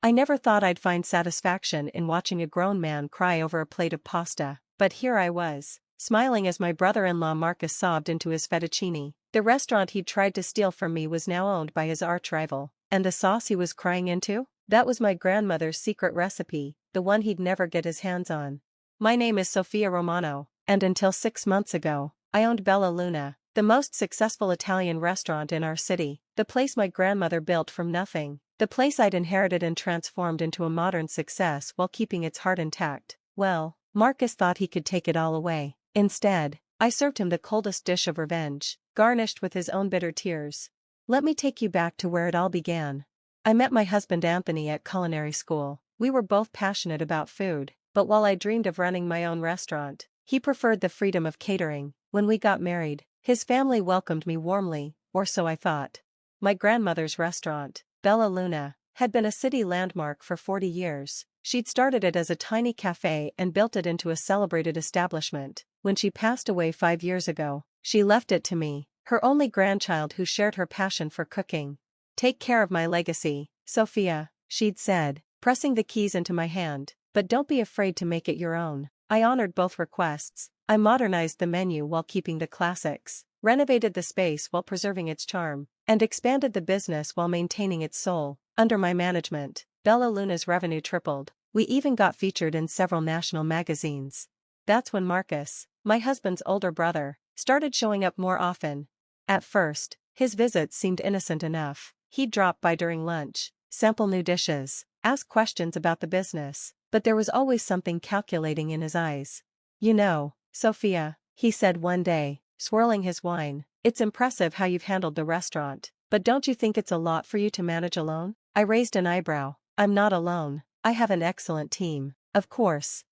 I never thought I'd find satisfaction in watching a grown man cry over a plate of pasta, but here I was, smiling as my brother-in-law Marcus sobbed into his fettuccine. The restaurant he'd tried to steal from me was now owned by his arch-rival, and the sauce he was crying into? That was my grandmother's secret recipe, the one he'd never get his hands on. My name is Sophia Romano, and until 6 months ago, I owned Bella Luna, the most successful Italian restaurant in our city, the place my grandmother built from nothing, the place I'd inherited and transformed into a modern success while keeping its heart intact. Well, Marcus thought he could take it all away. Instead, I served him the coldest dish of revenge, garnished with his own bitter tears. Let me take you back to where it all began. I met my husband Anthony at culinary school. We were both passionate about food, but while I dreamed of running my own restaurant, he preferred the freedom of catering. When we got married, his family welcomed me warmly, or so I thought. My grandmother's restaurant, Bella Luna, had been a city landmark for 40 years. She'd started it as a tiny cafe and built it into a celebrated establishment. When she passed away 5 years ago, she left it to me, her only grandchild who shared her passion for cooking. Take care of my legacy, Sophia, she'd said, pressing the keys into my hand, but don't be afraid to make it your own. I honored both requests. I modernized the menu while keeping the classics, renovated the space while preserving its charm, and expanded the business while maintaining its soul. Under my management, Bella Luna's revenue tripled. We even got featured in several national magazines. That's when Marcus, my husband's older brother, started showing up more often. At first, his visits seemed innocent enough. He'd drop by during lunch, sample new dishes, ask questions about the business, but there was always something calculating in his eyes. You know, Sophia, he said one day, swirling his wine, it's impressive how you've handled the restaurant, but don't you think it's a lot for you to manage alone? I raised an eyebrow. I'm not alone. I have an excellent team. Of course,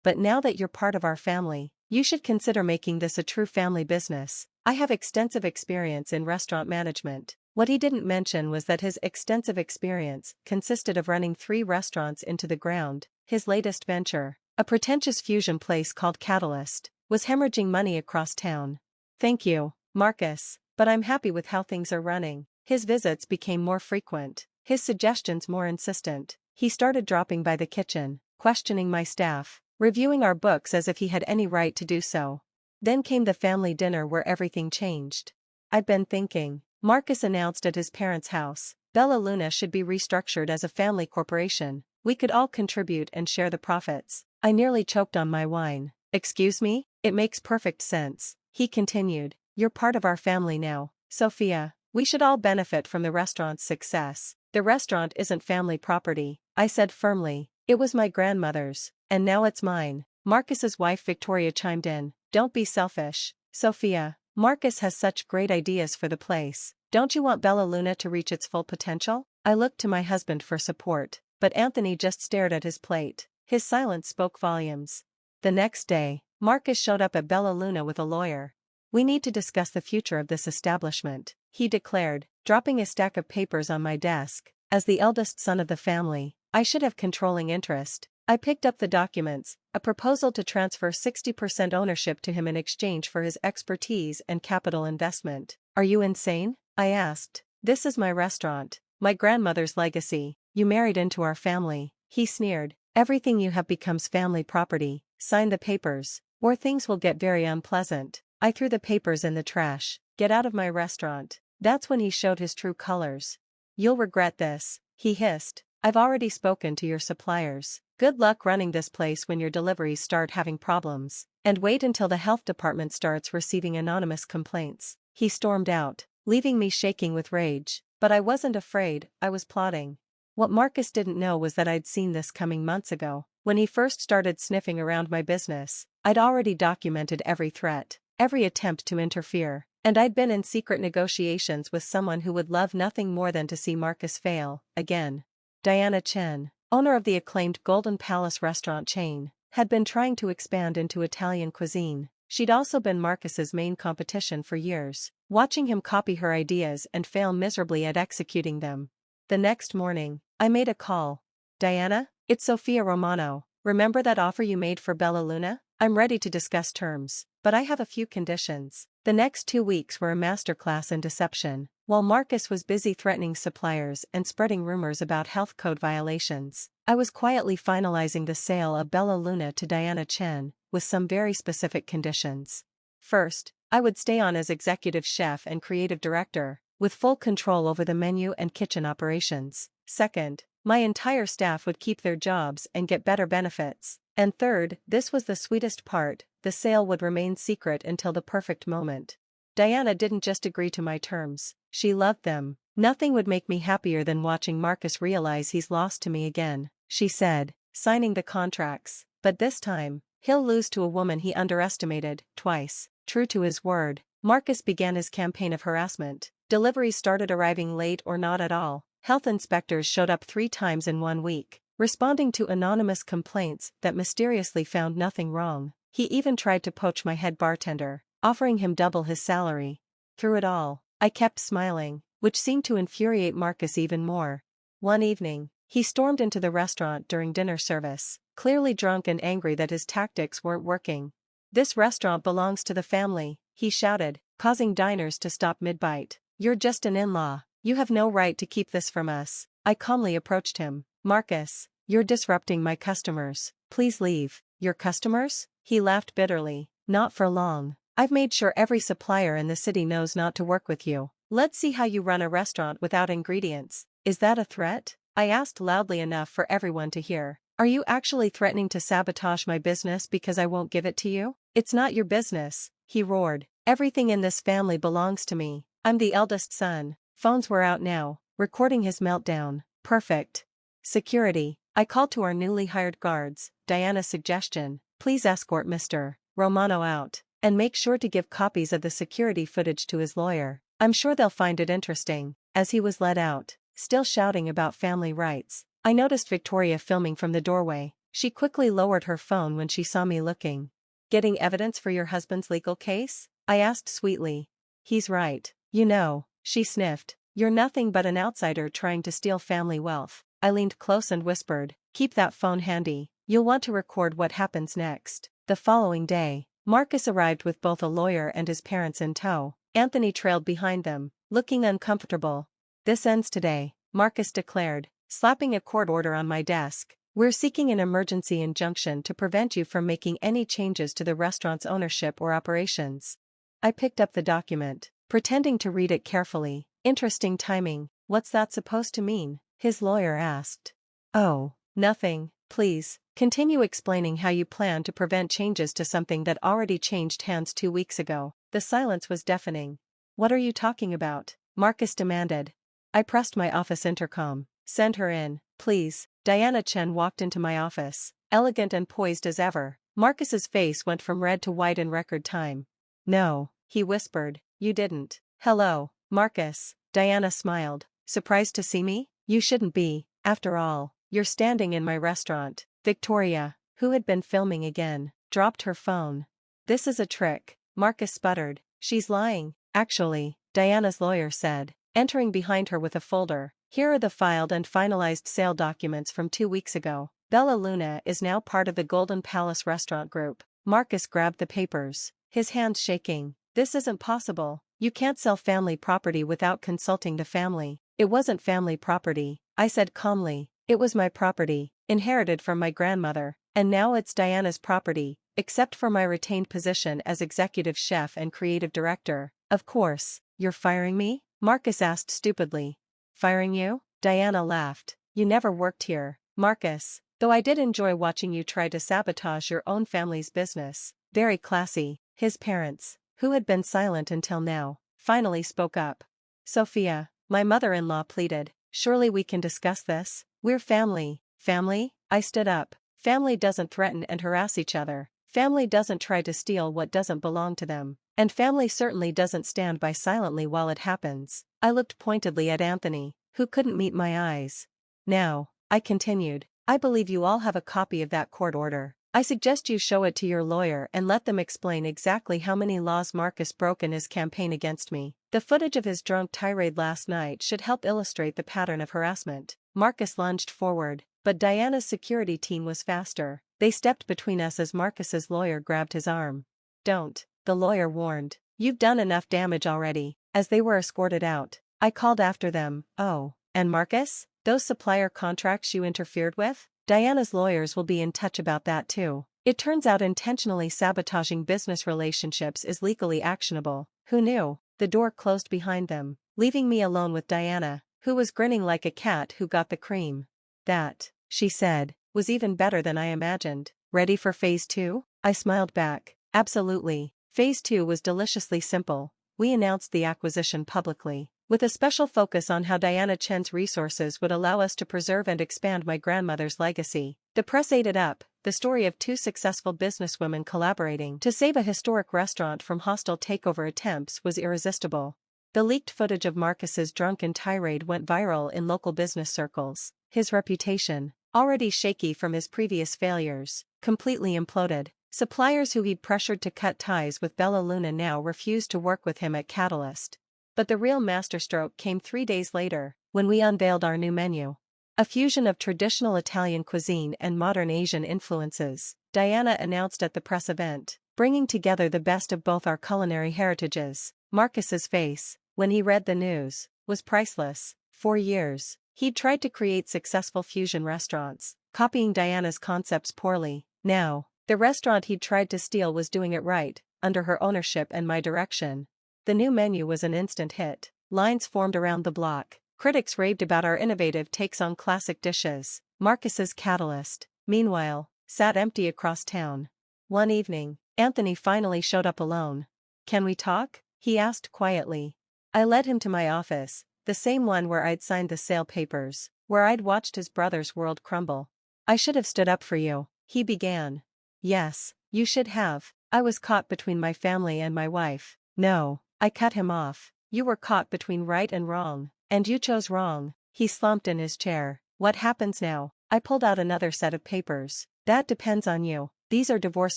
but now that you're part of our family, you should consider making this a true family business. I have extensive experience in restaurant management. What he didn't mention was that his extensive experience consisted of running 3 restaurants into the ground. His latest venture, a pretentious fusion place called Catalyst, was hemorrhaging money across town. Thank you, Marcus, but I'm happy with how things are running. His visits became more frequent, his suggestions more insistent. He started dropping by the kitchen, questioning my staff, reviewing our books as if he had any right to do so. Then came the family dinner where everything changed. I'd been thinking, Marcus announced at his parents' house, Bella Luna should be restructured as a family corporation. We could all contribute and share the profits. I nearly choked on my wine. Excuse me? It makes perfect sense, he continued. You're part of our family now, Sophia. We should all benefit from the restaurant's success. The restaurant isn't family property, I said firmly. It was my grandmother's, and now it's mine. Marcus's wife Victoria chimed in. Don't be selfish, Sophia. Marcus has such great ideas for the place. Don't you want Bella Luna to reach its full potential? I looked to my husband for support, but Anthony just stared at his plate. His silence spoke volumes. The next day, Marcus showed up at Bella Luna with a lawyer. We need to discuss the future of this establishment, he declared, dropping a stack of papers on my desk. As the eldest son of the family, I should have controlling interest. I picked up the documents, a proposal to transfer 60% ownership to him in exchange for his expertise and capital investment. Are you insane? I asked. This is my restaurant, my grandmother's legacy. You married into our family, he sneered. Everything you have becomes family property. Sign the papers, or things will get very unpleasant. I threw the papers in the trash. Get out of my restaurant. That's when he showed his true colors. You'll regret this, he hissed. I've already spoken to your suppliers. Good luck running this place when your deliveries start having problems. And wait until the health department starts receiving anonymous complaints. He stormed out, leaving me shaking with rage. But I wasn't afraid, I was plotting. What Marcus didn't know was that I'd seen this coming months ago. When he first started sniffing around my business, I'd already documented every threat, every attempt to interfere, and I'd been in secret negotiations with someone who would love nothing more than to see Marcus fail, again. Diana Chen, owner of the acclaimed Golden Palace restaurant chain, had been trying to expand into Italian cuisine. She'd also been Marcus's main competition for years, watching him copy her ideas and fail miserably at executing them. The next morning, I made a call. Diana, it's Sophia Romano. Remember that offer you made for Bella Luna? I'm ready to discuss terms, but I have a few conditions. The next 2 weeks were a masterclass in deception. While Marcus was busy threatening suppliers and spreading rumors about health code violations, I was quietly finalizing the sale of Bella Luna to Diana Chen, with some very specific conditions. First, I would stay on as executive chef and creative director, with full control over the menu and kitchen operations. Second, my entire staff would keep their jobs and get better benefits. And third, this was the sweetest part, the sale would remain secret until the perfect moment. Diana didn't just agree to my terms, she loved them. Nothing would make me happier than watching Marcus realize he's lost to me again, she said, signing the contracts. But this time, he'll lose to a woman he underestimated, twice. True to his word, Marcus began his campaign of harassment. Deliveries started arriving late or not at all. Health inspectors showed up 3 times in 1 week, responding to anonymous complaints that mysteriously found nothing wrong. He even tried to poach my head bartender, offering him double his salary. Through it all, I kept smiling, which seemed to infuriate Marcus even more. One evening, he stormed into the restaurant during dinner service, clearly drunk and angry that his tactics weren't working. "This restaurant belongs to the family," he shouted, causing diners to stop mid-bite. "You're just an in-law. You have no right to keep this from us." I calmly approached him. "Marcus, you're disrupting my customers. Please leave." "Your customers?" He laughed bitterly. "Not for long. I've made sure every supplier in the city knows not to work with you. Let's see how you run a restaurant without ingredients." "Is that a threat?" I asked loudly enough for everyone to hear. "Are you actually threatening to sabotage my business because I won't give it to you?" "It's not your business," he roared. "Everything in this family belongs to me. I'm the eldest son." Phones were out now, recording his meltdown. Perfect. "Security," I called to our newly hired guards. Diana's suggestion, "Please escort Mr. Romano out, and make sure to give copies of the security footage to his lawyer. I'm sure they'll find it interesting." As he was led out, still shouting about family rights, I noticed Victoria filming from the doorway. She quickly lowered her phone when she saw me looking. "Getting evidence for your husband's legal case?" I asked sweetly. "He's right. You know," she sniffed. "You're nothing but an outsider trying to steal family wealth." I leaned close and whispered, "Keep that phone handy. You'll want to record what happens next." The following day, Marcus arrived with both a lawyer and his parents in tow. Anthony trailed behind them, looking uncomfortable. "This ends today," Marcus declared, slapping a court order on my desk. "We're seeking an emergency injunction to prevent you from making any changes to the restaurant's ownership or operations." I picked up the document, pretending to read it carefully. "Interesting timing. What's that supposed to mean?" his lawyer asked. "Oh, nothing. Please, continue explaining how you plan to prevent changes to something that already changed hands 2 weeks ago." The silence was deafening. "What are you talking about?" Marcus demanded. I pressed my office intercom. "Send her in, please." Diana Chen walked into my office, elegant and poised as ever. Marcus's face went from red to white in record time. "No," he whispered, "you didn't." "Hello, Marcus." Diana smiled. "Surprised to see me? You shouldn't be, after all. You're standing in my restaurant." Victoria, who had been filming again, dropped her phone. "This is a trick," Marcus sputtered. "She's lying." "Actually," Diana's lawyer said, entering behind her with a folder, "here are the filed and finalized sale documents from 2 weeks ago. Bella Luna is now part of the Golden Palace Restaurant Group." Marcus grabbed the papers, his hands shaking. "This isn't possible. You can't sell family property without consulting the family." "It wasn't family property," I said calmly. "It was my property, inherited from my grandmother, and now it's Diana's property, except for my retained position as executive chef and creative director." "Of course, you're firing me?" Marcus asked stupidly. "Firing you?" Diana laughed. "You never worked here, Marcus, though I did enjoy watching you try to sabotage your own family's business." Very classy. His parents, who had been silent until now, finally spoke up. "Sophia," my mother-in-law pleaded, "surely we can discuss this. We're family." "Family?" I stood up. "Family doesn't threaten and harass each other. Family doesn't try to steal what doesn't belong to them. And family certainly doesn't stand by silently while it happens." I looked pointedly at Anthony, who couldn't meet my eyes. "Now," I continued, "I believe you all have a copy of that court order. I suggest you show it to your lawyer and let them explain exactly how many laws Marcus broke in his campaign against me. The footage of his drunk tirade last night should help illustrate the pattern of harassment." Marcus lunged forward, but Diana's security team was faster. They stepped between us as Marcus's lawyer grabbed his arm. "Don't," the lawyer warned. You've done enough damage already." As they were escorted out, I called after them, "Oh, and Marcus? Those supplier contracts you interfered with? Diana's lawyers will be in touch about that too. It turns out intentionally sabotaging business relationships is legally actionable." Who knew? The door closed behind them, leaving me alone with Diana, who was grinning like a cat who got the cream. "That," she said, "was even better than I imagined. Ready for phase 2? I smiled back. "Absolutely." Phase 2 was deliciously simple. We announced the acquisition publicly, with a special focus on how Diana Chen's resources would allow us to preserve and expand my grandmother's legacy. The press ate it up. The story of two successful businesswomen collaborating to save a historic restaurant from hostile takeover attempts was irresistible. The leaked footage of Marcus's drunken tirade went viral in local business circles. His reputation, already shaky from his previous failures, completely imploded. Suppliers who he'd pressured to cut ties with Bella Luna now refused to work with him at Catalyst. But the real masterstroke came 3 days later, when we unveiled our new menu. A fusion of traditional Italian cuisine and modern Asian influences, Diana announced at the press event, bringing together the best of both our culinary heritages. Marcus's face, when he read the news, was priceless. For years, he'd tried to create successful fusion restaurants, copying Diana's concepts poorly. Now, the restaurant he'd tried to steal was doing it right, under her ownership and my direction. The new menu was an instant hit. Lines formed around the block. Critics raved about our innovative takes on classic dishes. Marcus's Catalyst, meanwhile, sat empty across town. One evening, Anthony finally showed up alone. "Can we talk?" he asked quietly. I led him to my office, the same one where I'd signed the sale papers, where I'd watched his brother's world crumble. "I should have stood up for you," he began. "Yes, you should have. I was caught between my family and my wife." "No," I cut him off. "You were caught between right and wrong, and you chose wrong." He slumped in his chair. "What happens now?" I pulled out another set of papers. "That depends on you. These are divorce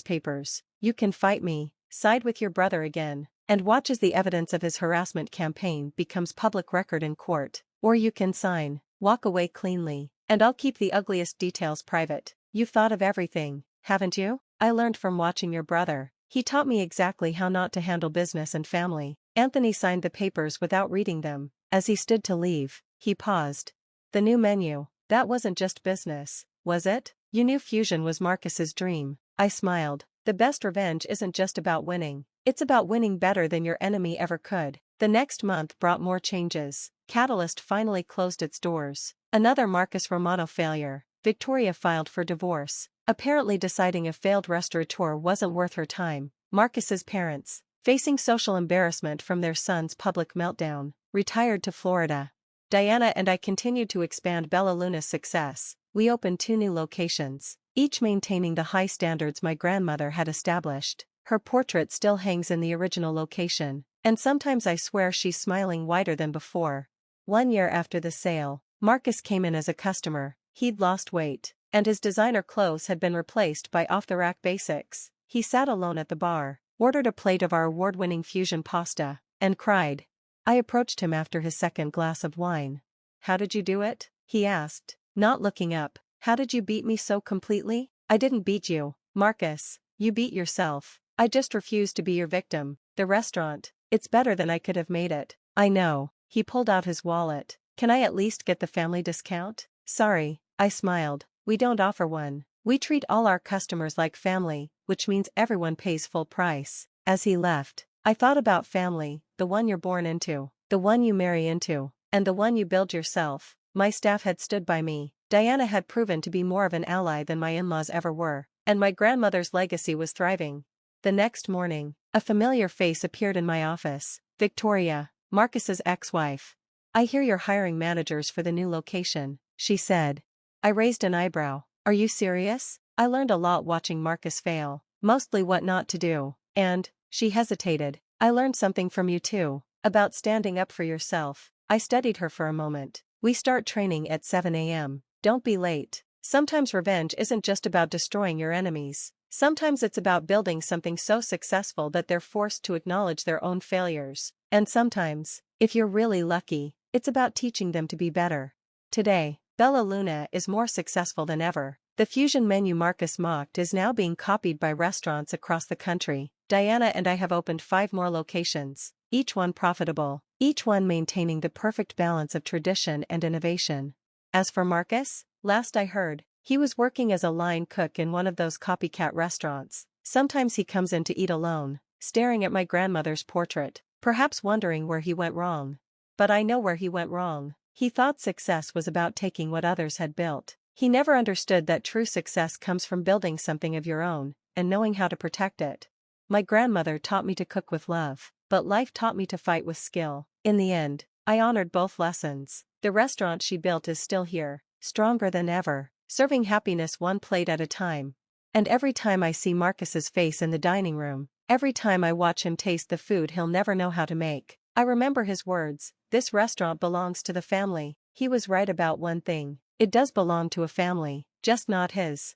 papers. You can fight me, side with your brother again, and watch as the evidence of his harassment campaign becomes public record in court. Or you can sign, walk away cleanly, and I'll keep the ugliest details private. You've thought of everything, haven't you? I learned from watching your brother. He taught me exactly how not to handle business and family." Anthony signed the papers without reading them. As he stood to leave, he paused. "The new menu, that wasn't just business, was it? You knew fusion was Marcus's dream." I smiled. "The best revenge isn't just about winning. It's about winning better than your enemy ever could." The next month brought more changes. Catalyst finally closed its doors. Another Marcus Romano failure. Victoria filed for divorce, apparently deciding a failed restaurateur wasn't worth her time. Marcus's parents, facing social embarrassment from their son's public meltdown, retired to Florida. Diana and I continued to expand Bella Luna's success. We opened 2 new locations, each maintaining the high standards my grandmother had established. Her portrait still hangs in the original location, and sometimes I swear she's smiling wider than before. 1 year after the sale, Marcus came in as a customer. He'd lost weight, and his designer clothes had been replaced by off-the-rack basics. He sat alone at the bar, ordered a plate of our award-winning fusion pasta, and cried. I approached him after his second glass of wine. "How did you do it?" he asked, not looking up. "How did you beat me so completely?" "I didn't beat you, Marcus. You beat yourself. I just refused to be your victim. The restaurant, it's better than I could have made it." "I know." He pulled out his wallet. "Can I at least get the family discount?" "Sorry," I smiled. "We don't offer one. We treat all our customers like family, which means everyone pays full price." As he left, I thought about family, the one you're born into, the one you marry into, and the one you build yourself. My staff had stood by me. Diana had proven to be more of an ally than my in-laws ever were, and my grandmother's legacy was thriving. The next morning, a familiar face appeared in my office. "Victoria, Marcus's ex-wife. I hear you're hiring managers for the new location," she said. I raised an eyebrow. "Are you serious? I learned a lot watching Marcus fail, mostly what not to do, and," she hesitated, "I learned something from you too, about standing up for yourself." I studied her for a moment. "We start training at 7 a.m. Don't be late." Sometimes revenge isn't just about destroying your enemies. Sometimes it's about building something so successful that they're forced to acknowledge their own failures. And sometimes, if you're really lucky, it's about teaching them to be better. Today, Bella Luna is more successful than ever. The fusion menu Marcus mocked is now being copied by restaurants across the country. Diana and I have opened 5 more locations, each one profitable, each one maintaining the perfect balance of tradition and innovation. As for Marcus, last I heard, he was working as a line cook in one of those copycat restaurants. Sometimes he comes in to eat alone, staring at my grandmother's portrait, perhaps wondering where he went wrong. But I know where he went wrong. He thought success was about taking what others had built. He never understood that true success comes from building something of your own, and knowing how to protect it. My grandmother taught me to cook with love, but life taught me to fight with skill. In the end, I honored both lessons. The restaurant she built is still here, stronger than ever, serving happiness one plate at a time. And every time I see Marcus's face in the dining room, every time I watch him taste the food he'll never know how to make, I remember his words, "This restaurant belongs to the family." He was right about one thing, it does belong to a family, just not his.